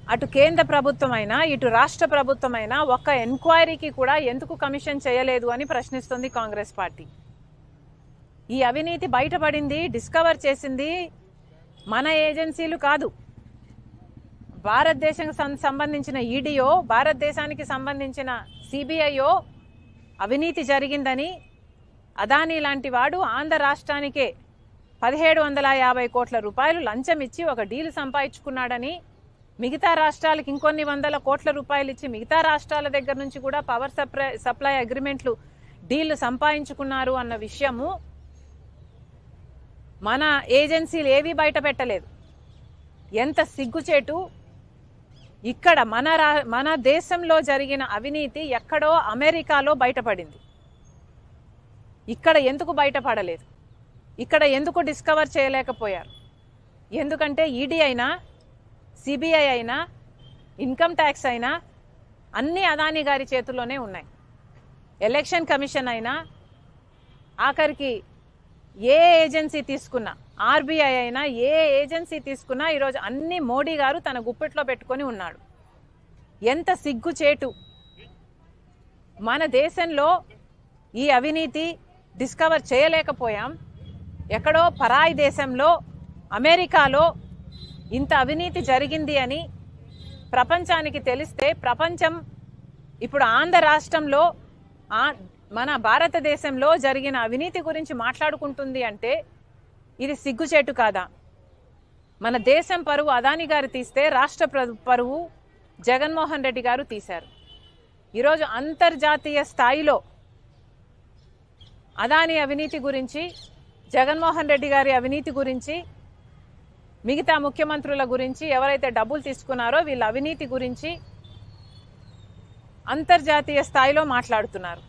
అటు కేంద్ర ప్రభుత్వమైనా ఇటు రాష్ట్ర ప్రభుత్వమైనా ఒక్క ఎంక్వైరీకి కూడా ఎందుకు కమిషన్ చేయలేదు అని ప్రశ్నిస్తుంది కాంగ్రెస్ పార్టీ. ఈ అవినీతి బయటపడింది, డిస్కవర్ చేసింది మన ఏజెన్సీలు కాదు, భారతదేశానికి సంబంధించిన ఈడీఓ, భారతదేశానికి సంబంధించిన సిబిఐఓ అవినీతి జరిగిందని అదానీ లాంటి వాడు ఆంధ్ర రాష్ట్రానికే 1750 కోట్ల రూపాయలు లంచం ఇచ్చి ఒక డీల్ సంపాదించుకున్నాడని, మిగతా రాష్ట్రాలకు ఇంకొన్ని వందల కోట్ల రూపాయలు ఇచ్చి మిగతా రాష్ట్రాల దగ్గర నుంచి కూడా పవర్ సప్లై అగ్రిమెంట్లు డీళ్లు సంపాదించుకున్నారు అన్న విషయము మన ఏజెన్సీలు ఏవి బయట పెట్టలేదు. ఎంత సిగ్గుచేటు! ఇక్కడ మన దేశంలో జరిగిన అవినీతి ఎక్కడో అమెరికాలో బయటపడింది. ఇక్కడ ఎందుకు బయటపడలేదు? ఇక్కడ ఎందుకు డిస్కవర్ చేయలేకపోయారు? ఎందుకంటే ఈడీ అయినా, సిబిఐ అయినా, ఇన్కమ్ ట్యాక్స్ అయినా అన్నీ అదానీ గారి చేతుల్లోనే ఉన్నాయి. ఎలక్షన్ కమిషన్ అయినా, ఆఖరికి ఏ ఏజెన్సీ తీసుకున్నా, ఆర్బీఐ అయినా ఏ ఏజెన్సీ తీసుకున్నా ఈరోజు అన్ని మోడీ గారు తన గుప్పెట్లో పెట్టుకొని ఉన్నాడు. ఎంత సిగ్గుచేటు! మన దేశంలో ఈ అవినీతి డిస్కవర్ చేయలేకపోయాం. ఎక్కడో పరాయి దేశంలో అమెరికాలో ఇంత అవినీతి జరిగింది అని ప్రపంచానికి తెలిస్తే ప్రపంచం ఇప్పుడు ఆంధ్ర రాష్ట్రంలో మన భారతదేశంలో జరిగిన అవినీతి గురించి మాట్లాడుకుంటుంది అంటే ఇది సిగ్గుచేటు కాదా? మన దేశం పరువు అదానీ గారు తీస్తే రాష్ట్ర పరువు జగన్మోహన్ రెడ్డి గారు తీశారు. ఈరోజు అంతర్జాతీయ స్థాయిలో అదానీ అవినీతి గురించి, జగన్మోహన్ రెడ్డి గారి అవినీతి గురించి, మిగతా ముఖ్యమంత్రుల గురించి, ఎవరైతే డబ్బులు తీసుకున్నారో వీళ్ళ అవినీతి గురించి అంతర్జాతీయ స్థాయిలో మాట్లాడుతున్నారు.